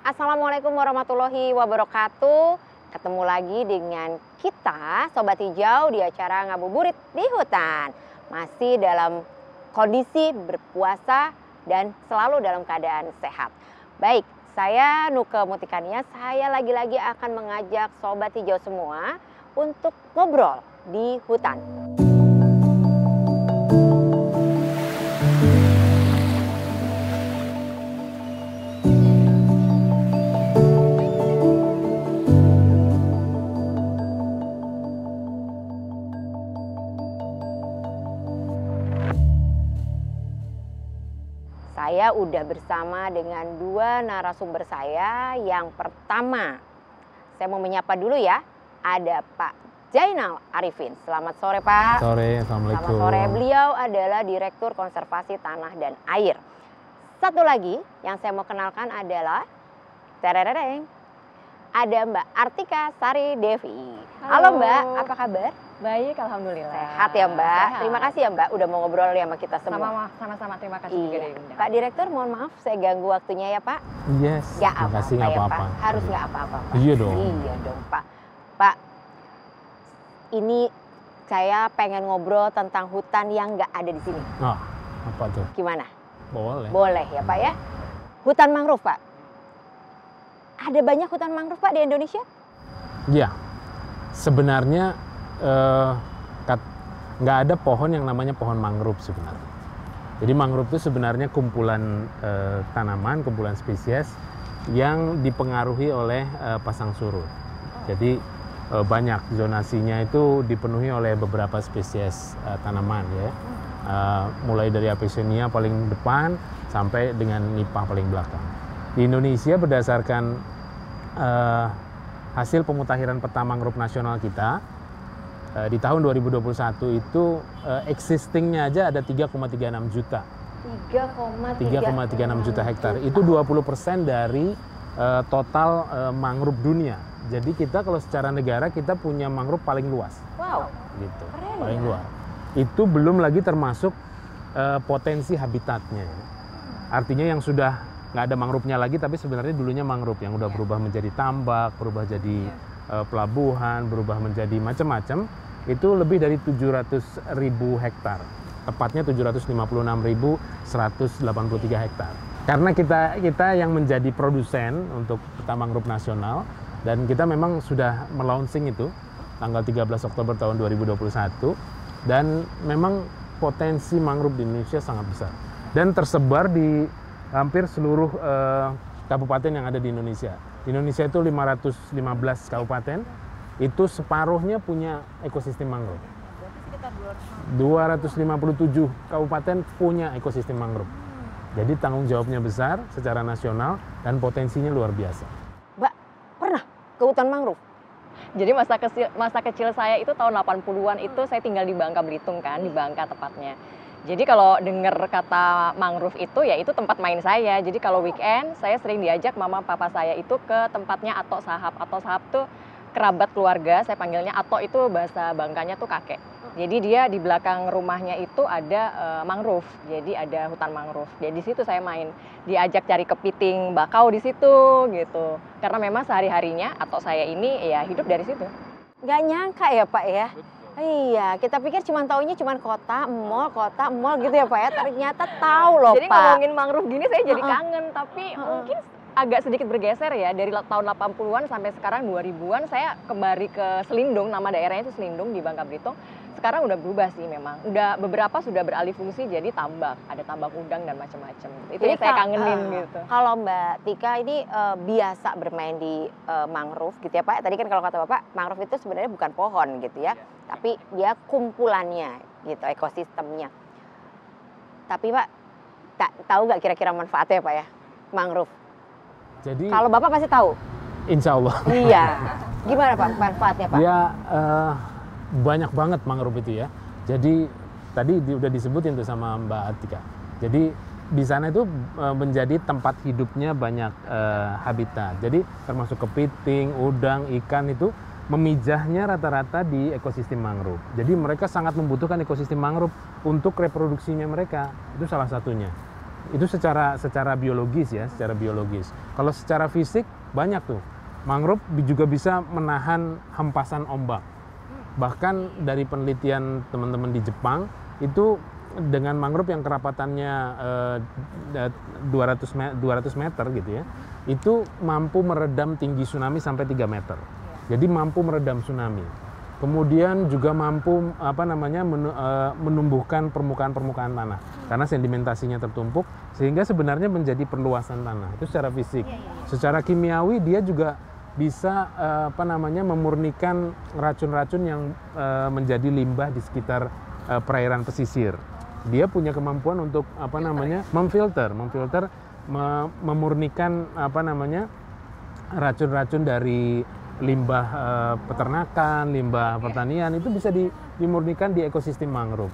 Assalamualaikum warahmatullahi wabarakatuh. Ketemu lagi dengan kita Sobat Hijau di acara Ngabuburit di Hutan. Masih dalam kondisi berpuasa dan selalu dalam keadaan sehat. Baik, saya Nuke Mutikania, saya lagi-lagi akan mengajak Sobat Hijau semua untuk ngobrol di hutan. Saya udah bersama dengan dua narasumber saya. Yang pertama, saya mau menyapa dulu ya. Ada Pak Jainal Arifin. Selamat sore Pak. Sore, Assalamualaikum. Selamat sore. Beliau adalah Direktur Konservasi Tanah dan Air. Satu lagi yang saya mau kenalkan adalah ada Mbak Artika Sari Devi. Halo Mbak, apa kabar? Baik, alhamdulillah. Sehat ya Mbak. Sehat. Terima kasih ya Mbak udah mau ngobrol sama kita semua. Sama-sama, terima kasih juga Iya. dari Bunda. Pak Direktur, mohon maaf saya ganggu waktunya ya Pak. Yes, Gak makasih, apa-apa nggak ya apa-apa. Pak. Harus nggak apa-apa Pak. Iya dong. Iya dong Pak. Pak, ini saya pengen ngobrol tentang hutan yang nggak ada di sini. Ah, apa tuh? Gimana? Boleh. Boleh ya Pak ya? Hutan mangrove Pak. Ada banyak hutan mangrove Pak di Indonesia? Iya, sebenarnya nggak ada pohon yang namanya pohon mangrove sebenarnya. Jadi mangrove itu sebenarnya kumpulan tanaman, kumpulan spesies yang dipengaruhi oleh pasang surut. Jadi banyak zonasinya itu dipenuhi oleh beberapa spesies tanaman ya. Mulai dari Avicennia paling depan sampai dengan nipah paling belakang. Di Indonesia berdasarkan hasil pemutakhiran peta mangrove nasional kita di tahun 2021 itu existingnya aja ada 3,36 juta. 3,36 juta hektar. Itu 20% dari total mangrove dunia. Jadi kita kalau secara negara kita punya mangrove paling luas. Wow. Gitu. Keren Paling ya. luas. Itu belum lagi termasuk potensi habitatnya. Artinya yang sudah nggak ada mangrove-nya lagi, tapi sebenarnya dulunya mangrove yang udah berubah menjadi tambak, berubah jadi pelabuhan, berubah menjadi macam-macam, itu lebih dari 700.000 hektar. Tepatnya 756.183 hektar. Karena kita yang menjadi produsen untuk peta mangrove nasional, dan kita memang sudah melaunching itu tanggal 13 Oktober tahun 2021, dan memang potensi mangrove di Indonesia sangat besar dan tersebar di hampir seluruh kabupaten yang ada di Indonesia. Di Indonesia itu 515 kabupaten, itu separuhnya punya ekosistem mangrove. 257 kabupaten punya ekosistem mangrove. Jadi tanggung jawabnya besar secara nasional dan potensinya luar biasa. Mbak, pernah ke hutan mangrove? Jadi masa kecil saya itu tahun 80-an itu saya tinggal di Bangka Belitung kan, di Bangka tepatnya. Jadi kalau dengar kata mangrove itu ya itu tempat main saya. Jadi kalau weekend saya sering diajak mama papa saya itu ke tempatnya Atok Sahab. Atok Sahab tuh kerabat keluarga, saya panggilnya Atok itu bahasa Bangkanya tuh kakek. Jadi dia di belakang rumahnya itu ada mangrove. Jadi ada hutan mangrove. Jadi di situ saya main. Diajak cari kepiting, bakau di situ gitu. Karena memang sehari-harinya Atok saya ini ya hidup dari situ. Nggak nyangka ya Pak ya? Iya, kita pikir cuma taunya cuma kota, mall gitu ya Pak ya. Ternyata tahu loh Jadi Pak. ngomongin mangrove gini saya jadi kangen, tapi mungkin agak sedikit bergeser ya. Dari tahun 80-an sampai sekarang 2000-an saya kembali ke Selindung, nama daerahnya itu Selindung di Bangka Belitung. Sekarang udah berubah sih memang. Udah beberapa sudah beralih fungsi jadi tambak, ada tambak udang dan macam-macam. Itu yang saya kangenin gitu. Kalau Mbak Tika ini biasa bermain di mangrove gitu ya Pak. Tadi kan kalau kata Bapak, mangrove itu sebenarnya bukan pohon gitu ya. Tapi dia kumpulannya gitu, ekosistemnya. Tapi Pak, tahu nggak kira-kira manfaatnya Pak ya, mangrove? Jadi Kalau Bapak pasti tahu. insya Allah. Iya. Gimana Pak manfaatnya Pak? Ya banyak banget mangrove itu ya. Jadi tadi udah disebutin tuh sama Mbak Atika. Jadi di sana itu menjadi tempat hidupnya banyak habitat. Jadi termasuk kepiting, udang, ikan itu memijahnya rata-rata di ekosistem mangrove. Jadi mereka sangat membutuhkan ekosistem mangrove untuk reproduksinya mereka. Itu salah satunya. Itu secara biologis ya, secara biologis. Kalau secara fisik banyak tuh. Mangrove juga bisa menahan hempasan ombak. Bahkan dari penelitian teman-teman di Jepang itu dengan mangrove yang kerapatannya 200 meter gitu ya, itu mampu meredam tinggi tsunami sampai 3 meter. Jadi mampu meredam tsunami. Kemudian juga mampu menumbuhkan permukaan tanah karena sedimentasinya tertumpuk sehingga sebenarnya menjadi perluasan tanah. Itu secara fisik. Secara kimiawi dia juga bisa memurnikan racun-racun yang menjadi limbah di sekitar perairan pesisir. Dia punya kemampuan untuk memfilter, memurnikan racun-racun dari limbah peternakan, limbah pertanian, itu bisa dimurnikan di ekosistem mangrove.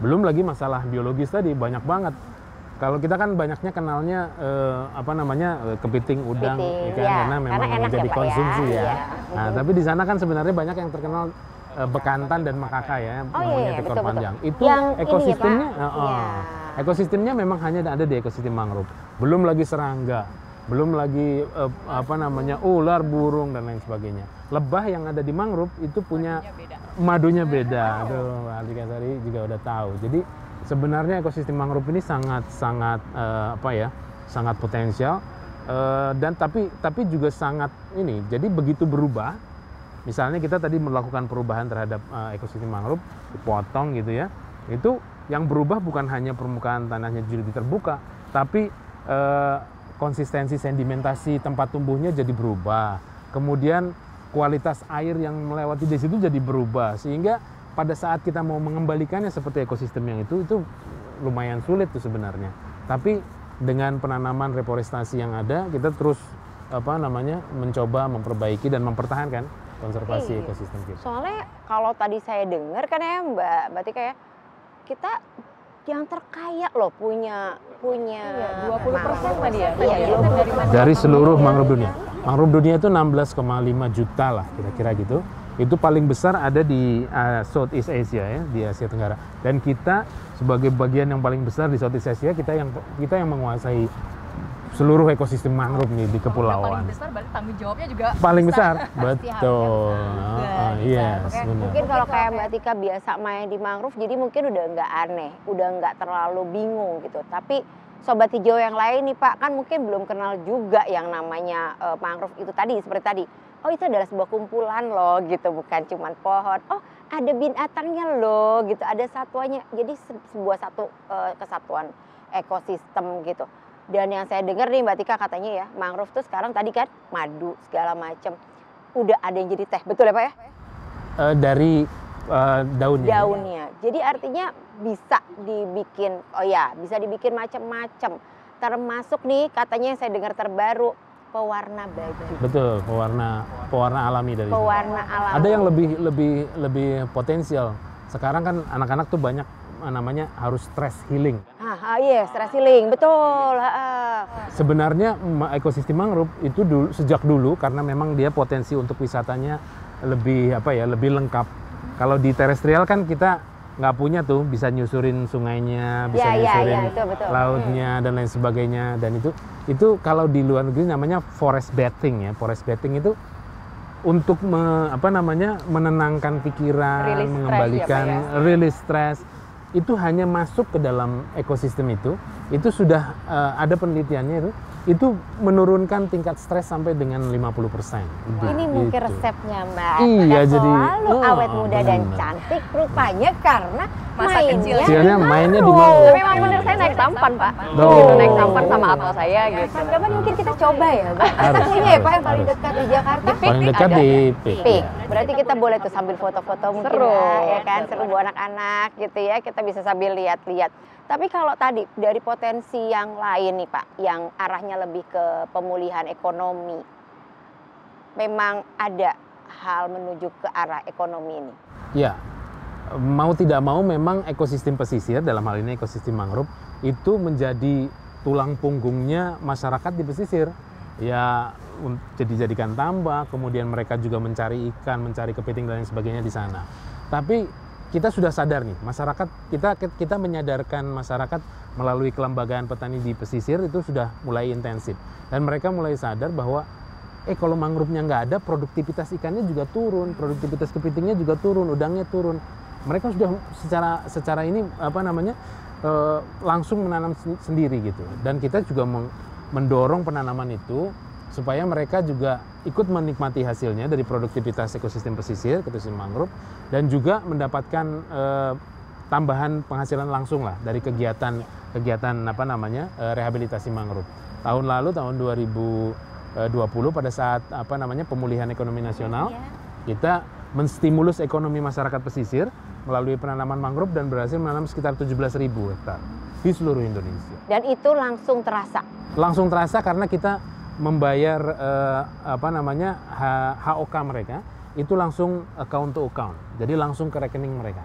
Belum lagi masalah biologis tadi banyak banget. Kalau kita kan banyaknya kenalnya kepiting, udang, karena memang menjadi konsumsi ya. Nah, tapi di sana kan sebenarnya banyak yang terkenal bekantan dan makaka ya, monyet ekor panjang. Itu yang ekosistemnya, ekosistemnya memang hanya ada di ekosistem mangrove. Belum lagi serangga, belum lagi ular, burung dan lain sebagainya. Lebah yang ada di mangrove itu punya madunya beda. Aduh, Alika Sari juga udah tahu. Jadi sebenarnya ekosistem mangrove ini sangat potensial dan tapi juga sangat ini. Jadi begitu berubah. Misalnya kita tadi melakukan perubahan terhadap ekosistem mangrove, dipotong gitu ya. Itu yang berubah bukan hanya permukaan tanahnya jadi terbuka, tapi konsistensi sedimentasi tempat tumbuhnya jadi berubah. Kemudian kualitas air yang melewati di situ jadi berubah. Sehingga pada saat kita mau mengembalikannya seperti ekosistem yang itu lumayan sulit tuh sebenarnya. Tapi dengan penanaman reforestasi yang ada, kita terus mencoba memperbaiki dan mempertahankan konservasi ekosistem kita. Soalnya kalau tadi saya dengar kan ya Mbak Tika ya, kita yang terkaya loh punya 20% tadi ya. Dari seluruh mangrove dunia. Mangrove dunia itu 16,5 juta lah kira-kira gitu. Itu paling besar ada di Southeast Asia ya, di Asia Tenggara. Dan kita sebagai bagian yang paling besar di Southeast Asia, kita yang menguasai seluruh ekosistem mangrove nih di kepulauan. Paling besar berarti tanggung jawabnya juga paling besar. Betul. Yes, mungkin kalau kayak Mbak Tika biasa main di mangrove, jadi mungkin udah nggak aneh, udah nggak terlalu bingung gitu. Tapi sobat hijau yang lain nih Pak, kan mungkin belum kenal juga yang namanya mangrove itu tadi, seperti tadi. Oh, itu adalah sebuah kumpulan loh gitu, bukan cuma pohon. Oh, ada binatangnya loh gitu, ada satuannya. Jadi sebuah kesatuan ekosistem gitu. Dan yang saya dengar nih Mbak Tika katanya ya, mangrove tuh sekarang tadi kan madu segala macam. Udah ada yang jadi teh, betul ya Pak ya? Dari daunnya. Daunnya. Jadi artinya bisa dibikin macam-macam. Termasuk nih katanya yang saya dengar terbaru, pewarna baju. Betul, pewarna alami dari pewarna alami. Ada yang lebih potensial. Sekarang kan anak-anak tuh banyak harus stress healing. Iya, stress healing, betul. Sebenarnya ekosistem mangrove itu sejak dulu karena memang dia potensi untuk wisatanya lebih lengkap. Kalau di terestrial kan kita nggak punya tuh, bisa nyusurin sungainya, bisa nyusurin betul. lautnya dan lain sebagainya. Dan itu kalau di luar negeri namanya forest bathing ya. Forest bathing itu untuk menenangkan pikiran, mengembalikan release stress. Itu hanya masuk ke dalam ekosistem itu sudah ada penelitiannya itu menurunkan tingkat stres sampai dengan 50%. Ini mungkin resepnya Mbak. Iya, jadi selalu awet muda dan cantik rupanya karena mainnya di mangrove. Tapi memang benar saya naik tampan Pak. Naik tampan sama apa saya gitu. Kapan mungkin kita coba ya Mbak? Katanya ya Pak yang paling dekat di Jakarta. Paling dekat di Pik. Berarti kita boleh tuh sambil foto-foto mungkin ya kan, seru buat anak-anak gitu ya. Kita bisa sambil lihat-lihat. Tapi kalau tadi dari potensi yang lain nih Pak, yang arahnya lebih ke pemulihan ekonomi, memang ada hal menuju ke arah ekonomi ini? Ya, mau tidak mau memang ekosistem pesisir, dalam hal ini ekosistem mangrove, itu menjadi tulang punggungnya masyarakat di pesisir. Ya, jadikan tambak, kemudian mereka juga mencari ikan, mencari kepiting dan lain sebagainya di sana. Tapi kita sudah sadar nih, masyarakat kita menyadarkan masyarakat melalui kelembagaan petani di pesisir itu sudah mulai intensif. Dan mereka mulai sadar bahwa kalau mangrove-nya nggak ada, produktivitas ikannya juga turun, produktivitas kepitingnya juga turun, udangnya turun. Mereka sudah secara ini langsung menanam sendiri gitu. Dan kita juga mendorong penanaman itu supaya mereka juga ikut menikmati hasilnya dari produktivitas ekosistem pesisir, ekosistem mangrove, dan juga mendapatkan tambahan penghasilan langsung lah dari kegiatan rehabilitasi mangrove. Tahun lalu, tahun 2020 pada saat pemulihan ekonomi nasional, kita menstimulus ekonomi masyarakat pesisir melalui penanaman mangrove dan berhasil menanam sekitar 17.000 hektar di seluruh Indonesia. Dan itu langsung terasa? Langsung terasa karena kita membayar HOK mereka itu langsung account to account. Jadi langsung ke rekening mereka.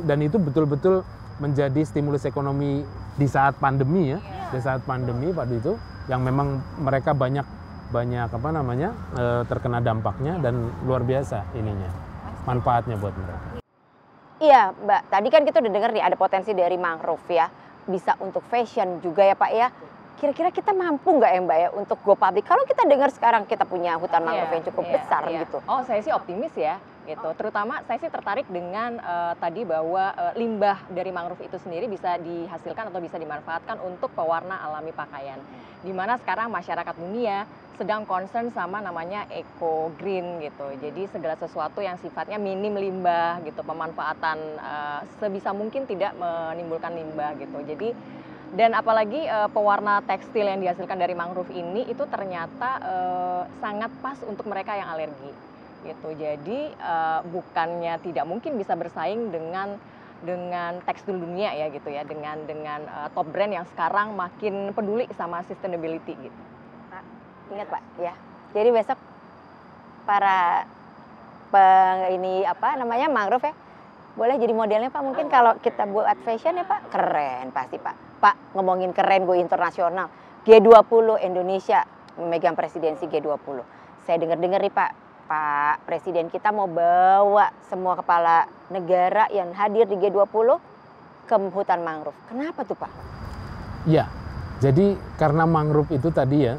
Dan itu betul-betul menjadi stimulus ekonomi di saat pandemi ya. Di saat pandemi pada itu yang memang mereka banyak terkena dampaknya dan luar biasa manfaatnya buat mereka. Iya Mbak, tadi kan kita udah dengar nih ada potensi dari mangrove ya, bisa untuk fashion juga ya Pak ya. Kira-kira kita mampu nggak ya Mbak ya untuk go public? Kalau kita dengar sekarang kita punya hutan mangrove yang cukup besar gitu. Oh, saya sih optimis ya gitu. Terutama saya sih tertarik dengan tadi bahwa limbah dari mangrove itu sendiri bisa dihasilkan atau bisa dimanfaatkan untuk pewarna alami pakaian. Di mana sekarang masyarakat dunia sedang concern sama namanya eco green gitu. Jadi segala sesuatu yang sifatnya minim limbah gitu, pemanfaatan sebisa mungkin tidak menimbulkan limbah gitu. Jadi dan apalagi pewarna tekstil yang dihasilkan dari mangrove ini itu ternyata sangat pas untuk mereka yang alergi gitu. Jadi bukannya tidak mungkin bisa bersaing dengan tekstil dunia ya gitu ya, dengan top brand yang sekarang makin peduli sama sustainability gitu. Pak, ingat Pak ya. Jadi besok para mangrove ya boleh jadi modelnya Pak, mungkin kalau kita buat fashion ya Pak, keren pasti Pak. Pak, ngomongin keren go internasional, G20 Indonesia memegang presidensi G20. Saya dengar-dengar nih Pak Presiden kita mau bawa semua kepala negara yang hadir di G20 ke hutan mangrove. Kenapa tuh Pak? Ya, jadi karena mangrove itu tadi ya,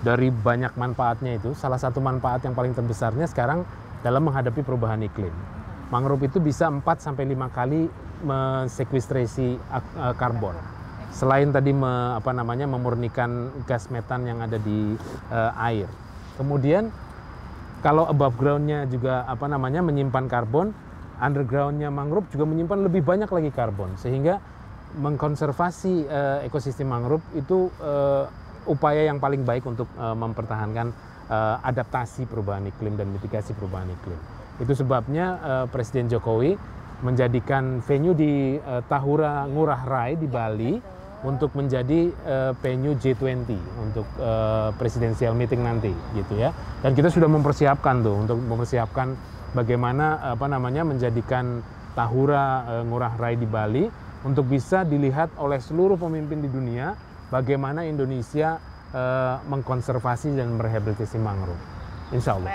dari banyak manfaatnya itu, salah satu manfaat yang paling terbesarnya sekarang dalam menghadapi perubahan iklim. Mangrove itu bisa 4-5 kali mensekwestrasi karbon. Selain tadi memurnikan gas metan yang ada di air. Kemudian kalau above ground-nya juga menyimpan karbon, underground-nya mangrove juga menyimpan lebih banyak lagi karbon. Sehingga mengkonservasi ekosistem mangrove itu upaya yang paling baik untuk mempertahankan adaptasi perubahan iklim dan mitigasi perubahan iklim. Itu sebabnya Presiden Jokowi menjadikan venue di Tahura Ngurah Rai di Bali untuk menjadi venue G20 untuk presidential meeting nanti gitu ya. Dan kita sudah mempersiapkan bagaimana menjadikan Tahura Ngurah Rai di Bali untuk bisa dilihat oleh seluruh pemimpin di dunia bagaimana Indonesia mengkonservasi dan merehabilitasi mangrove. Insya Allah.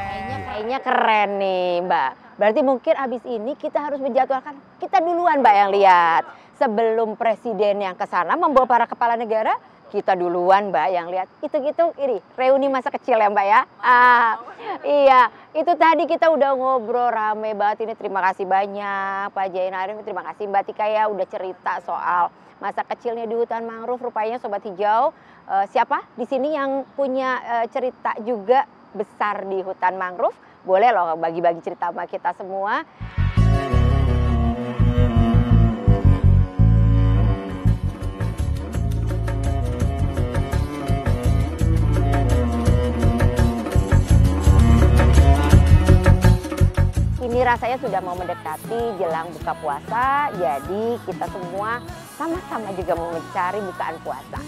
Kayaknya keren nih Mbak. Berarti mungkin abis ini kita harus menjadwalkan, kita duluan Mbak yang lihat. Sebelum presiden yang ke sana membawa para kepala negara, kita duluan Mbak yang lihat. Itu ini reuni masa kecil ya Mbak ya. Iya, itu tadi kita udah ngobrol rame banget ini. Terima kasih banyak Pak Jain Arif, terima kasih Mbak Tika ya udah cerita soal masa kecilnya di hutan mangrove. Rupanya Sobat Hijau, siapa di sini yang punya cerita juga besar di hutan mangrove? Boleh loh bagi-bagi cerita sama kita semua. Ini rasanya sudah mau mendekati jelang buka puasa, jadi kita semua sama-sama juga mau mencari bukaan puasa.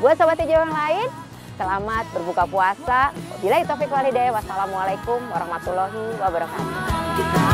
Buat Sobat Hijau yang lain, selamat berbuka puasa. Wabillahi taufiq wal hidayah. Wassalamualaikum warahmatullahi wabarakatuh.